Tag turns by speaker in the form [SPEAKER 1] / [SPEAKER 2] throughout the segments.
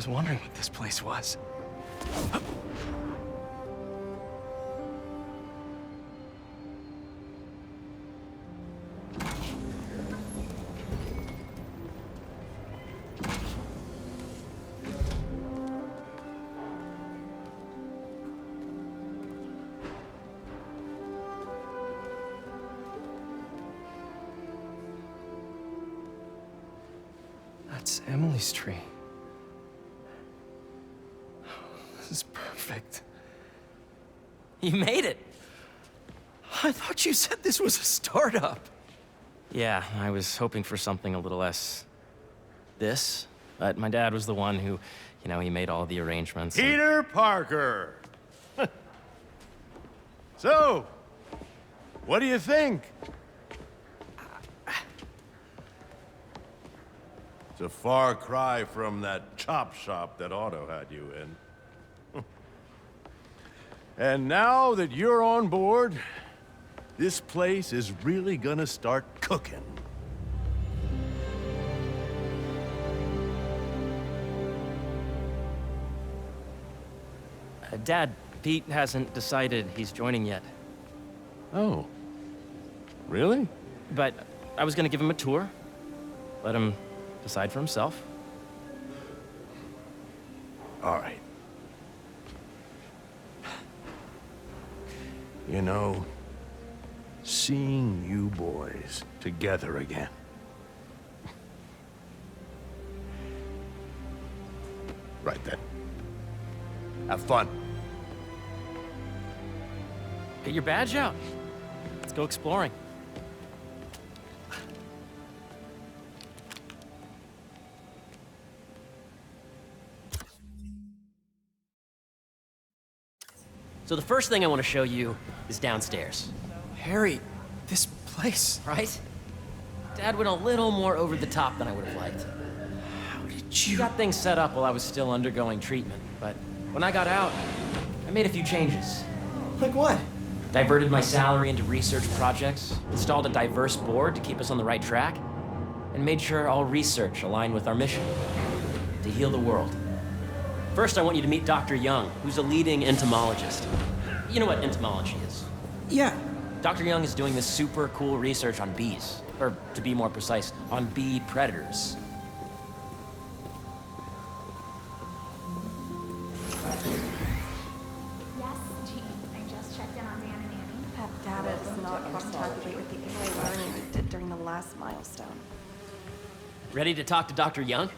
[SPEAKER 1] was wondering what this place was. That's Emily's tree. This is perfect.
[SPEAKER 2] You made it!
[SPEAKER 1] I thought you said this was a startup.
[SPEAKER 2] Yeah, I was hoping for something a little less... this, but my dad was the one who, he made all the arrangements.
[SPEAKER 3] Peter Parker! So, what do you think? It's a far cry from that chop shop that Otto had you in. And now that you're on board, this place is really gonna start cooking.
[SPEAKER 2] Dad, Pete hasn't decided he's joining yet.
[SPEAKER 3] Oh. Really?
[SPEAKER 2] But I was gonna give him a tour. Let him decide for himself.
[SPEAKER 3] All right. You know, seeing you boys together again. Right then. Have fun.
[SPEAKER 2] Get your badge out. Let's go exploring. So the first thing I want to show you is downstairs.
[SPEAKER 1] Harry, this place.
[SPEAKER 2] Right? Dad went a little more over the top than I would have liked.
[SPEAKER 1] How did
[SPEAKER 2] He
[SPEAKER 1] you...
[SPEAKER 2] got things set up while I was still undergoing treatment, but when I got out, I made a few changes.
[SPEAKER 1] Like what?
[SPEAKER 2] Diverted my salary into research projects, installed a diverse board to keep us on the right track, and made sure all research aligned with our mission, to heal the world. First, I want you to meet Dr. Young, who's a leading entomologist. You know what entomology is?
[SPEAKER 1] Yeah.
[SPEAKER 2] Dr. Young is doing this super cool research on bees, or to be more precise, on bee predators.
[SPEAKER 4] Yes, Chief. I just checked in on Dan and Annie.
[SPEAKER 5] That data does not cross-tabulate with the AI learning we did during the last milestone.
[SPEAKER 2] Ready to talk to Dr. Young?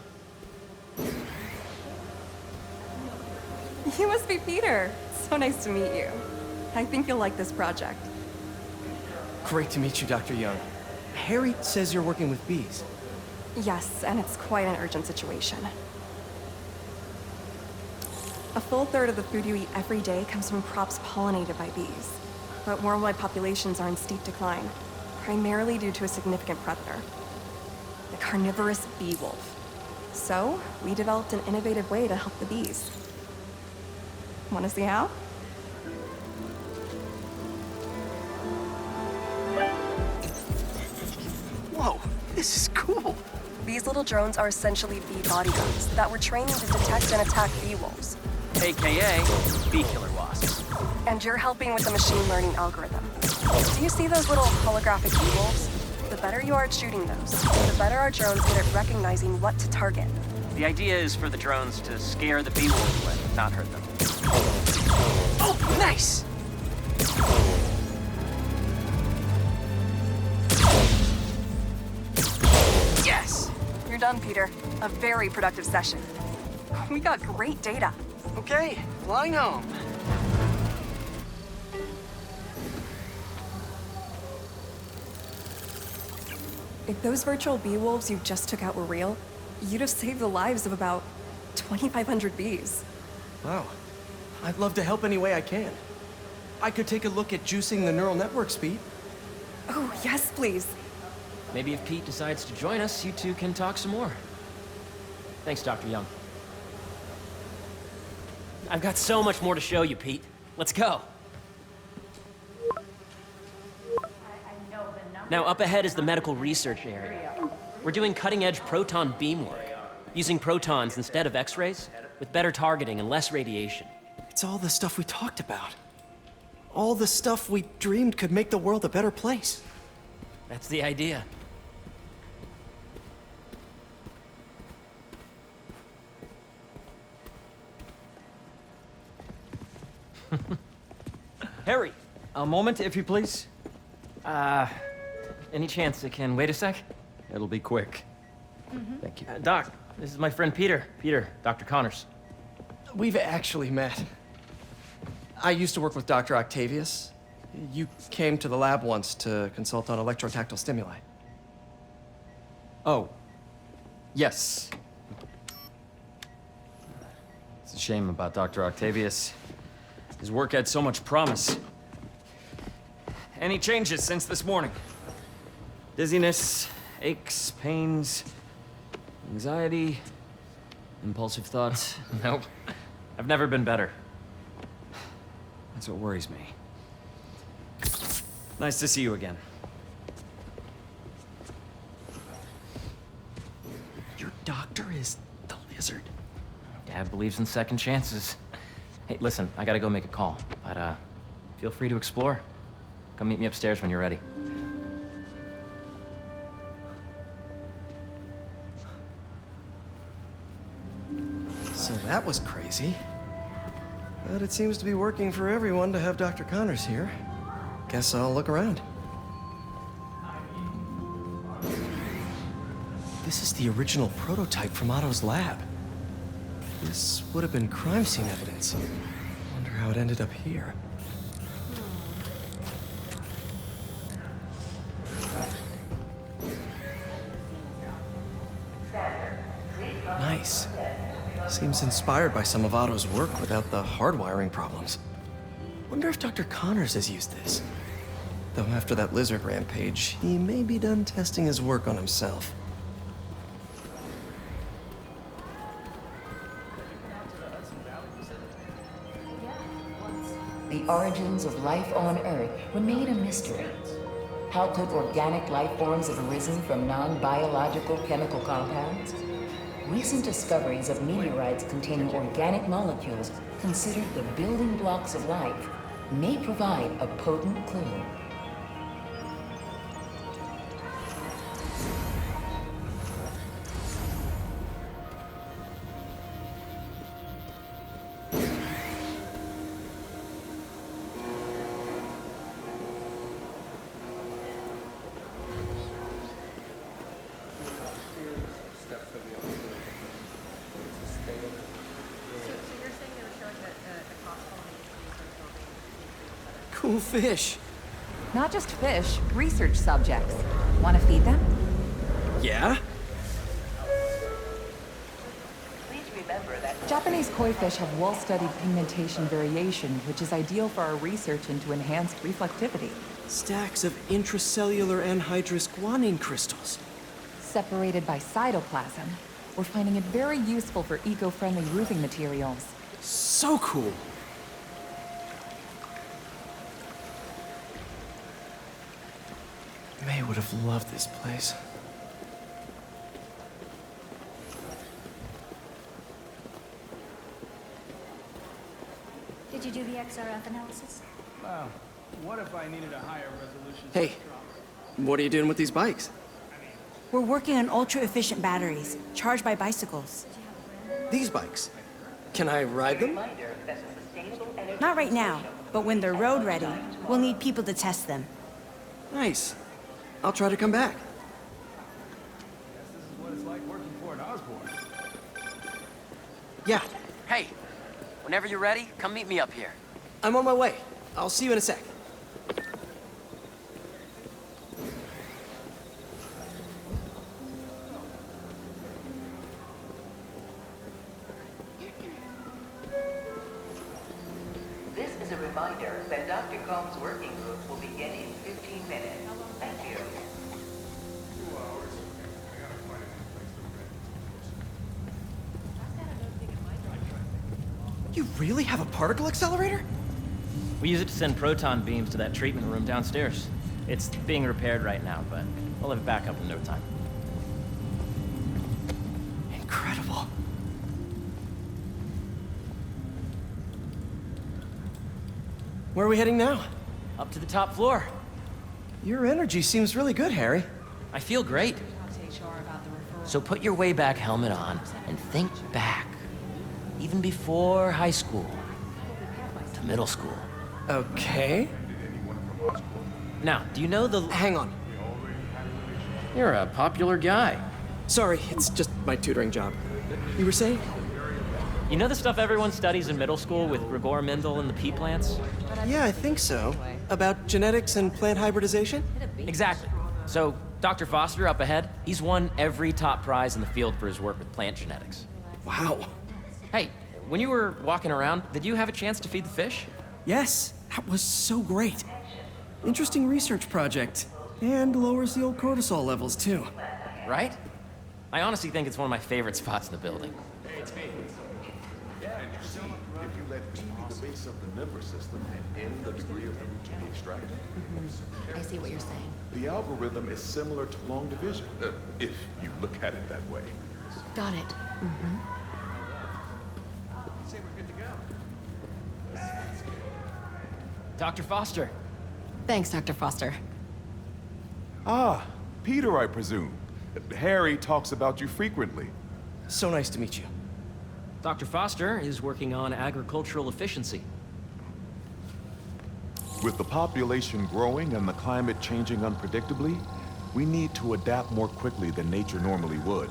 [SPEAKER 5] You must be Peter. So nice to meet you. I think you'll like this project.
[SPEAKER 1] Great to meet you, Dr. Young. Harry says you're working with bees.
[SPEAKER 5] Yes, and it's quite an urgent situation. A full third of the food you eat every day comes from crops pollinated by bees. But worldwide populations are in steep decline, primarily due to a significant predator, the carnivorous bee wolf. So, we developed an innovative way to help the bees. Want to see how?
[SPEAKER 1] Whoa, this is cool.
[SPEAKER 5] These little drones are essentially bee bodyguards that were trained to detect and attack bee wolves.
[SPEAKER 2] AKA bee killer wasps.
[SPEAKER 5] And you're helping with the machine learning algorithm. Do you see those little holographic bee wolves? The better you are at shooting those, the better our drones get at recognizing what to target.
[SPEAKER 2] The idea is for the drones to scare the bee wolves away, not hurt them.
[SPEAKER 1] Oh, nice!
[SPEAKER 5] Yes! You're done, Peter. A very productive session. We got great data.
[SPEAKER 1] Okay, flying home.
[SPEAKER 5] If those virtual bee wolves you just took out were real, you'd have saved the lives of about 2,500 bees.
[SPEAKER 1] Wow. I'd love to help any way I can. I could take a look at juicing the neural network speed.
[SPEAKER 5] Oh, yes, please.
[SPEAKER 2] Maybe if Pete decides to join us, you two can talk some more. Thanks, Dr. Young. I've got so much more to show you, Pete. Let's go.
[SPEAKER 4] know the number.
[SPEAKER 2] Now, up ahead is the medical research area. We're doing cutting-edge proton beam work. using protons instead of X-rays, with better targeting and less radiation.
[SPEAKER 1] It's all the stuff we talked about. All the stuff we dreamed could make the world a better place.
[SPEAKER 2] That's the idea. Harry,
[SPEAKER 6] A moment, if you please.
[SPEAKER 2] any chance it can wait a sec?
[SPEAKER 6] It'll be quick. Thank you.
[SPEAKER 2] Doc, this is my friend Peter. Peter, Dr. Connors.
[SPEAKER 1] We've actually met. I used to work with Dr. Octavius. You came to the lab once to consult on electrotactile stimuli.
[SPEAKER 6] Oh. Yes. It's a shame about Dr. Octavius. His work had so much promise. Any changes since this morning? Dizziness, aches, pains, anxiety, impulsive thoughts.
[SPEAKER 2] Nope. I've never been better.
[SPEAKER 6] That's what worries me. Nice to see you again.
[SPEAKER 1] Your doctor is the lizard.
[SPEAKER 2] Dad believes in second chances. Hey, listen, I gotta go make a call, but feel free to explore. Come meet me upstairs when you're ready.
[SPEAKER 1] So that was crazy. But it seems to be working for everyone to have Dr. Connors here. Guess I'll look around. This is the original prototype from Otto's lab. This would have been crime scene evidence. Wonder how it ended up here. Nice. Seems inspired by some of Otto's work without the hardwiring problems. Wonder if Dr. Connors has used this. Though after that lizard rampage, he may be done testing his work on himself.
[SPEAKER 7] The origins of life on Earth remain a mystery. How could organic life forms have arisen from non-biological chemical compounds? Recent discoveries of meteorites containing organic molecules considered the building blocks of life may provide a potent clue.
[SPEAKER 1] Cool fish.
[SPEAKER 8] Not just fish, research subjects. Want to feed them?
[SPEAKER 1] Yeah?
[SPEAKER 8] Japanese koi fish have well-studied pigmentation variation, which is ideal for our research into enhanced reflectivity.
[SPEAKER 1] Stacks of intracellular anhydrous guanine crystals.
[SPEAKER 8] Separated by cytoplasm, we're finding it very useful for eco-friendly roofing materials.
[SPEAKER 1] So cool. May would have loved this place.
[SPEAKER 4] Did you do the XRF analysis?
[SPEAKER 9] Wow. What if I needed a higher resolution?
[SPEAKER 1] Hey, what are you doing with these bikes?
[SPEAKER 10] We're working on ultra-efficient batteries, charged by bicycles.
[SPEAKER 1] These bikes. Can I ride them?
[SPEAKER 10] Not right now, but when they're road ready, we'll need people to test them.
[SPEAKER 1] Nice. I'll try to come back.
[SPEAKER 9] This is what it's like working for an Osborn.
[SPEAKER 1] Yeah,
[SPEAKER 2] Hey, whenever you're ready, come meet me up here.
[SPEAKER 1] I'm on my way. I'll see you in a sec.
[SPEAKER 7] This is a reminder that Dr. Combs' working group will begin in 15 minutes. Thank you.
[SPEAKER 1] You really have a particle accelerator?
[SPEAKER 2] We use it to send proton beams to that treatment room downstairs. It's being repaired right now, but we'll have it back up in no time.
[SPEAKER 1] Incredible. Where are we heading now?
[SPEAKER 2] Up to the top floor.
[SPEAKER 1] Your energy seems really good, Harry.
[SPEAKER 2] I feel great. So put your way back helmet on and think back. Even before high school. To middle school.
[SPEAKER 1] Okay.
[SPEAKER 2] Now, do you know the...
[SPEAKER 1] Hang on.
[SPEAKER 2] You're a popular guy.
[SPEAKER 1] Sorry, it's just my tutoring job. You were saying?
[SPEAKER 2] You know the stuff everyone studies in middle school with Gregor Mendel and the pea plants?
[SPEAKER 1] Yeah, I think so. About genetics and plant hybridization?
[SPEAKER 2] Exactly. So, Dr. Foster up ahead, he's won every top prize in the field for his work with plant genetics.
[SPEAKER 1] Wow.
[SPEAKER 2] Hey, when you were walking around, did you have a chance to feed the fish?
[SPEAKER 1] Yes, that was so great. Interesting research project. And lowers the old cortisol levels, too.
[SPEAKER 2] Right? I honestly think it's one of my favorite spots in the building.
[SPEAKER 11] If you let B be the base of the number system and N the degree of the root to be extracted,
[SPEAKER 7] I see what you're saying.
[SPEAKER 11] the algorithm is similar to long division, if you look at it that way.
[SPEAKER 7] Got it.
[SPEAKER 2] Dr. Foster.
[SPEAKER 5] Thanks, Dr. Foster.
[SPEAKER 11] Ah, Peter, I presume. Harry talks about you frequently.
[SPEAKER 1] So nice to meet you.
[SPEAKER 2] Dr. Foster is working on agricultural efficiency.
[SPEAKER 11] With the population growing and the climate changing unpredictably, we need to adapt more quickly than nature normally would.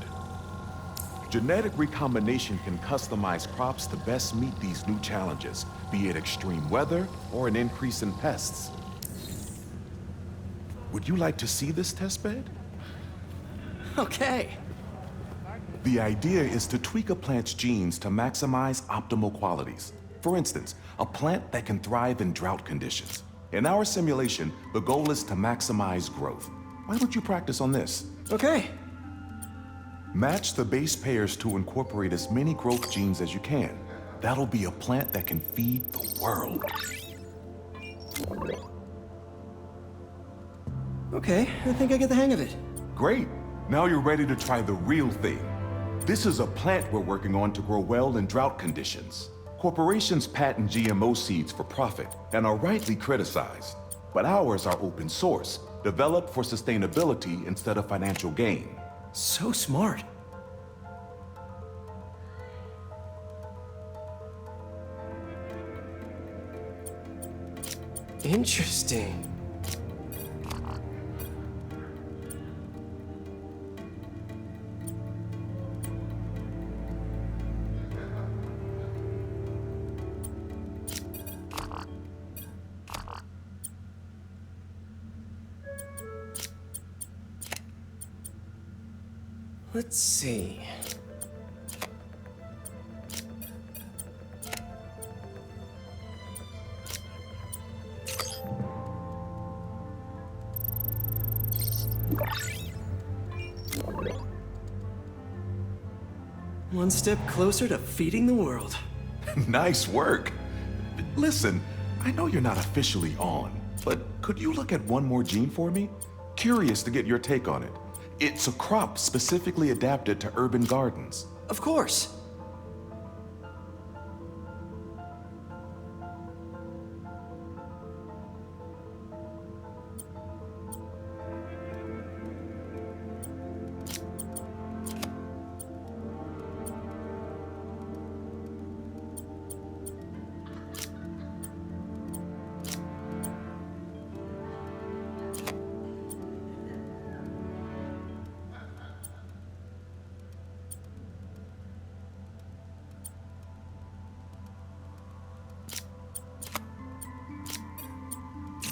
[SPEAKER 11] Genetic recombination can customize crops to best meet these new challenges, be it extreme weather or an increase in pests. Would you like to see this testbed?
[SPEAKER 1] Okay.
[SPEAKER 11] The idea is to tweak a plant's genes to maximize optimal qualities. For instance, a plant that can thrive in drought conditions. In our simulation, the goal is to maximize growth. Why don't you practice on this?
[SPEAKER 1] Okay.
[SPEAKER 11] Match the base pairs to incorporate as many growth genes as you can. That'll be a plant that can feed the world.
[SPEAKER 1] Okay, I think I get the hang of it.
[SPEAKER 11] Great. Now you're ready to try the real thing. This is a plant we're working on to grow well in drought conditions. Corporations patent GMO seeds for profit and are rightly criticized. But ours are open source, developed for sustainability instead of financial gain.
[SPEAKER 1] So smart. Interesting. Let's see. One step closer to feeding the world.
[SPEAKER 11] Nice work. Listen, I know you're not officially on, but could you look at one more gene for me? Curious to get your take on it. It's a crop specifically adapted to urban gardens.
[SPEAKER 1] Of course.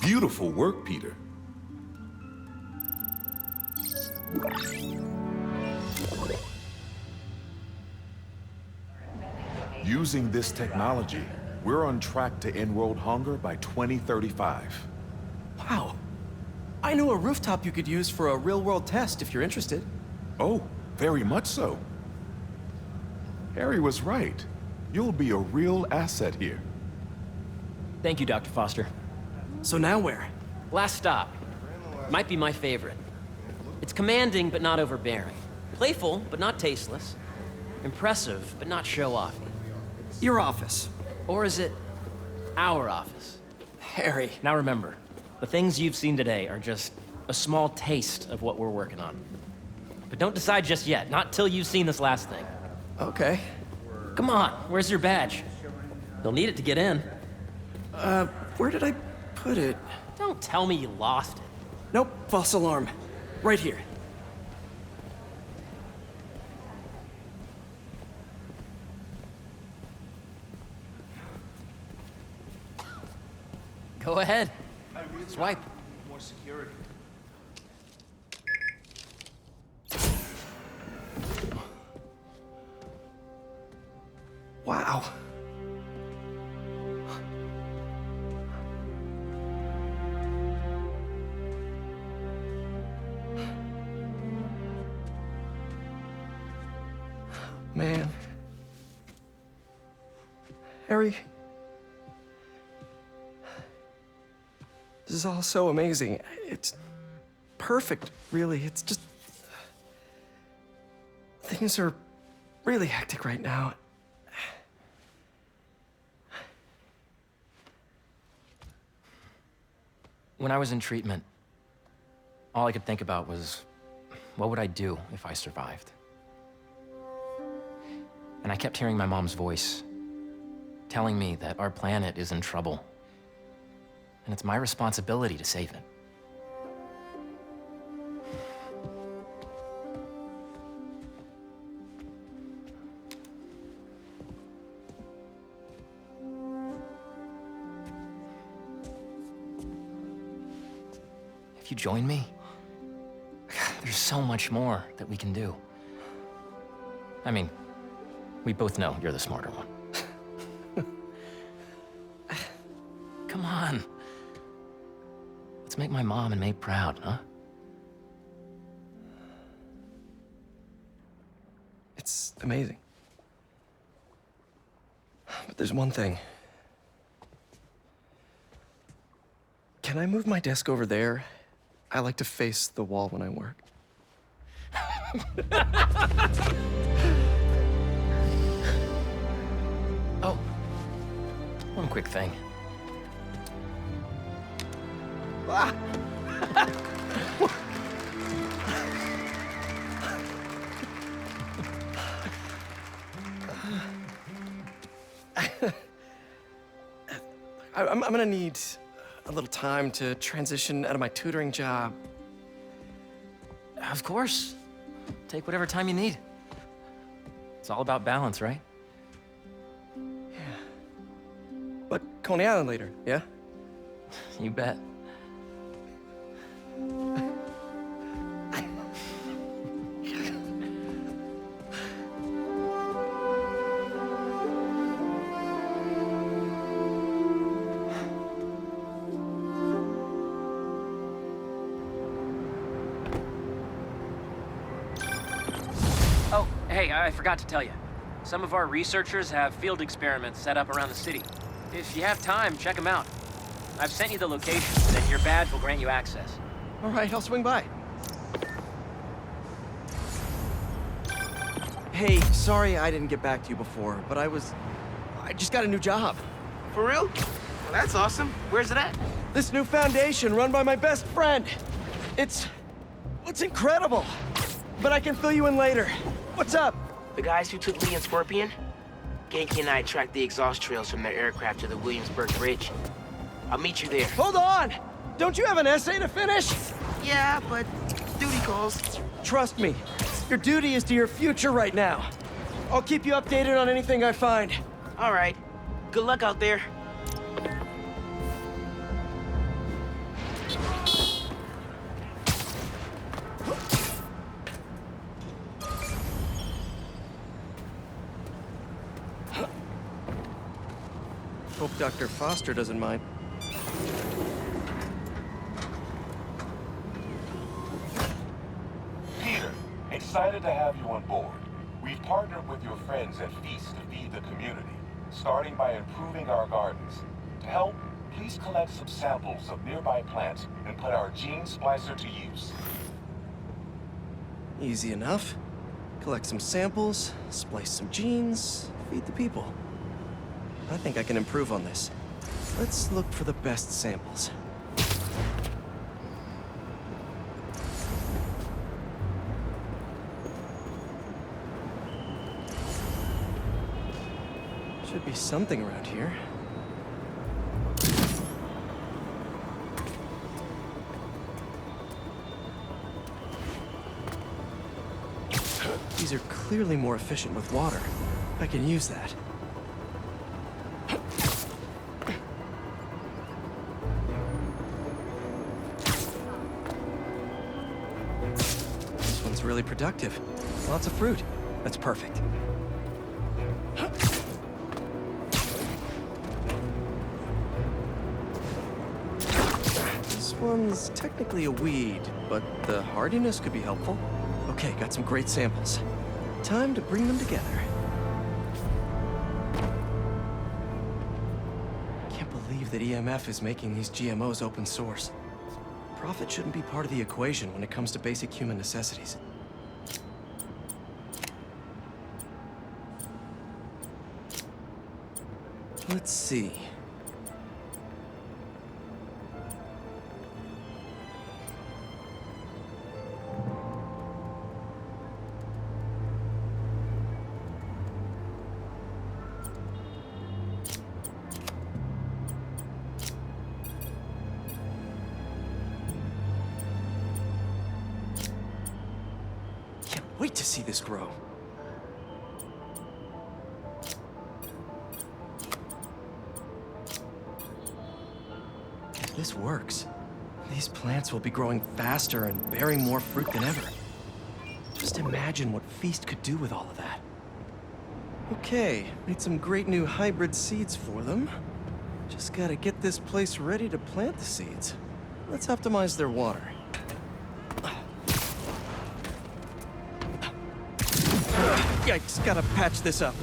[SPEAKER 11] Beautiful work, Peter. Using this technology, we're on track to end world hunger by 2035.
[SPEAKER 1] Wow. I know a rooftop you could use for a real-world test if you're interested.
[SPEAKER 11] Oh, very much so. Harry was right. You'll be a real asset here.
[SPEAKER 2] Thank you, Dr. Foster.
[SPEAKER 1] So now where?
[SPEAKER 2] Last stop. Might be my favorite. It's commanding, but not overbearing. Playful, but not tasteless. Impressive, but not show-offy.
[SPEAKER 1] Your office.
[SPEAKER 2] Or is it our office?
[SPEAKER 1] Harry.
[SPEAKER 2] Now remember, the things you've seen today are just a small taste of what we're working on. But don't decide just yet, not till you've seen this last thing.
[SPEAKER 1] Okay.
[SPEAKER 2] Come on, where's your badge? You'll need it to get in.
[SPEAKER 1] Where did I put it?
[SPEAKER 2] Don't tell me you lost it.
[SPEAKER 1] Nope, false alarm. Right here.
[SPEAKER 2] Go ahead. Swipe.
[SPEAKER 9] More security.
[SPEAKER 1] Wow. Man. Harry. This is all so amazing. It's perfect, really. It's just... Things are really hectic right now.
[SPEAKER 2] When I was in treatment, all I could think about was, what would I do if I survived? And I kept hearing my mom's voice, telling me that our planet is in trouble, and it's my responsibility to save it. If you join me, there's so much more that we can do. I mean, we both know you're the smarter one. Come on. Let's make my mom and May proud, huh?
[SPEAKER 1] It's amazing. But there's one thing. Can I move my desk over there? I like to face the wall when I work.
[SPEAKER 2] Oh, one quick thing.
[SPEAKER 1] Ah. I'm gonna need a little time to transition out of my tutoring job.
[SPEAKER 2] Of course. Take whatever time you need. It's all about balance, right?
[SPEAKER 1] But Coney Island later, yeah?
[SPEAKER 2] You bet. Oh, hey, I forgot to tell you. Some of our researchers have field experiments set up around the city. If you have time, check them out. I've sent you the locations, and your badge will grant you access.
[SPEAKER 1] All right, I'll swing by. Hey, sorry I didn't get back to you before, but I just got a new job.
[SPEAKER 12] For real? Well, that's awesome. Where's it at?
[SPEAKER 1] This new foundation run by my best friend. It's incredible. But I can fill you in later. What's up?
[SPEAKER 12] The guys who took Lee and Scorpion? Genki and I tracked the exhaust trails from their aircraft to the Williamsburg Bridge. I'll meet you there.
[SPEAKER 1] Hold on! Don't you have an essay to finish?
[SPEAKER 12] Yeah, but duty calls.
[SPEAKER 1] Trust me, your duty is to your future right now. I'll keep you updated on anything I find.
[SPEAKER 12] All right. Good luck out there.
[SPEAKER 1] Hope Dr. Foster doesn't mind.
[SPEAKER 11] Peter, excited to have you on board. We've partnered with your friends at Feast to feed the community, starting by improving our gardens. To help, please collect some samples of nearby plants and put our gene splicer to use.
[SPEAKER 1] Easy enough. Collect some samples, splice some genes, feed the people. I think I can improve on this. Let's look for the best samples. Should be something around here. These are clearly more efficient with water. I can use that. This one's really productive. Lots of fruit. That's perfect. This one's technically a weed, but the hardiness could be helpful. Okay, got some great samples. Time to bring them together. Can't believe that EMF is making these GMOs open source. Profit shouldn't be part of the equation when it comes to basic human necessities. Let's see. Can't wait to see this grow. If this works, these plants will be growing faster and bearing more fruit than ever. Just imagine what Feast could do with all of that. Okay, made some great new hybrid seeds for them. Just gotta get this place ready to plant the seeds. Let's optimize their water. Yikes, gotta patch this up.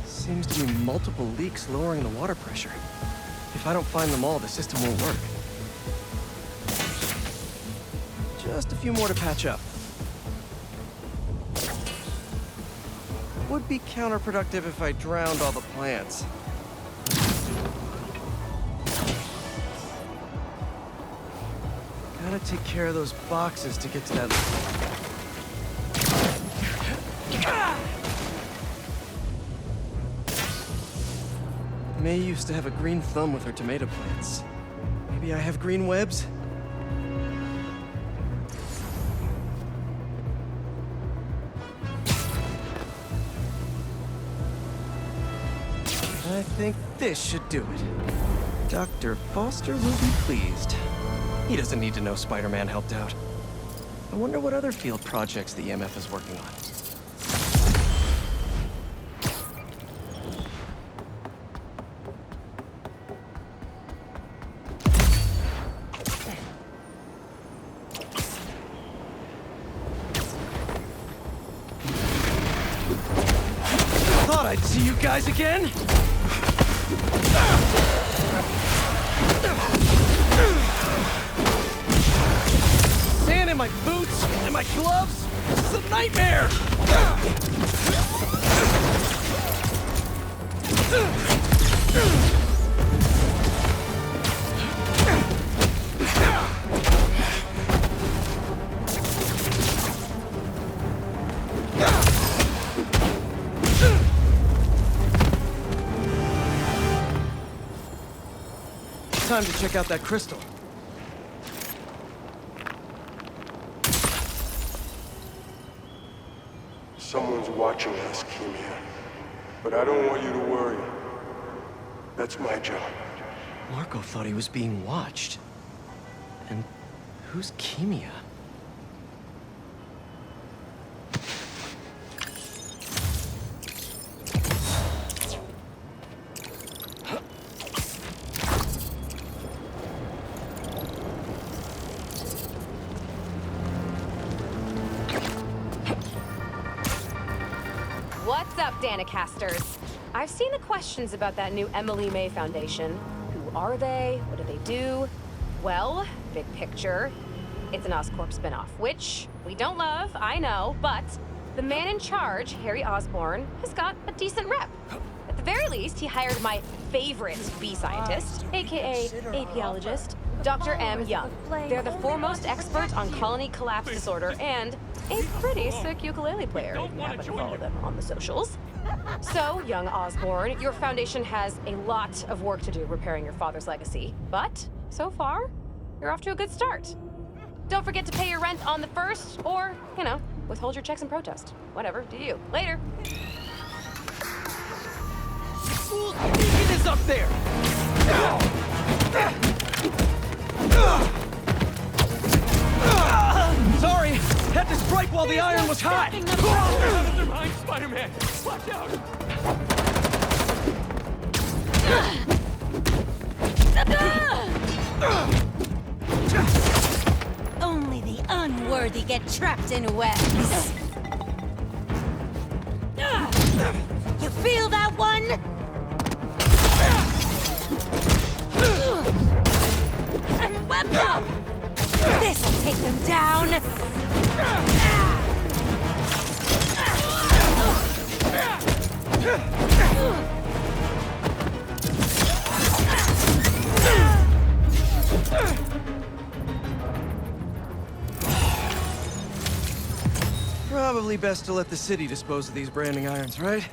[SPEAKER 1] Seems to be multiple leaks lowering the water pressure. If I don't find them all, the system won't work. Just a few more to patch up. Would be counterproductive if I drowned all the plants. Gotta take care of those boxes to get to that... May used to have a green thumb with her tomato plants. Maybe I have green webs? I think this should do it. Dr. Foster will be pleased. He doesn't need to know Spider-Man helped out. I wonder what other field projects the EMF is working on. Thought I'd see you guys again! Sand in my boots and my gloves! This is a nightmare! Time to check out that crystal.
[SPEAKER 13] Someone's watching us, Kimia. But I don't want you to worry. That's my job.
[SPEAKER 1] Marco thought he was being watched. And who's Kimia?
[SPEAKER 14] What's up, Danicasters? I've seen the questions about that new Emily May Foundation. Who are they? What do they do? Well, big picture, it's an Oscorp spinoff, which we don't love, I know, but the man in charge, Harry Osborn, has got a decent rep. At the very least, he hired my favorite bee scientist, aka apiologist, Dr. M. Young. They're the foremost expert on colony collapse disorder and a pretty sick ukulele player, if you happen to follow them on the socials. So, young Osborn, your foundation has a lot of work to do repairing your father's legacy, but so far, you're off to a good start. Don't forget to pay your rent on the 1st, or, you know, withhold your checks in protest. Whatever, do you. Later.
[SPEAKER 9] Get this up there! Sorry! Had to strike while the iron was hot! They're behind Spider-Man! Watch out!
[SPEAKER 10] Only the unworthy get trapped in webs. You feel that one? And web up! This'll take them down!
[SPEAKER 1] Probably best to let the city dispose of these branding irons, right?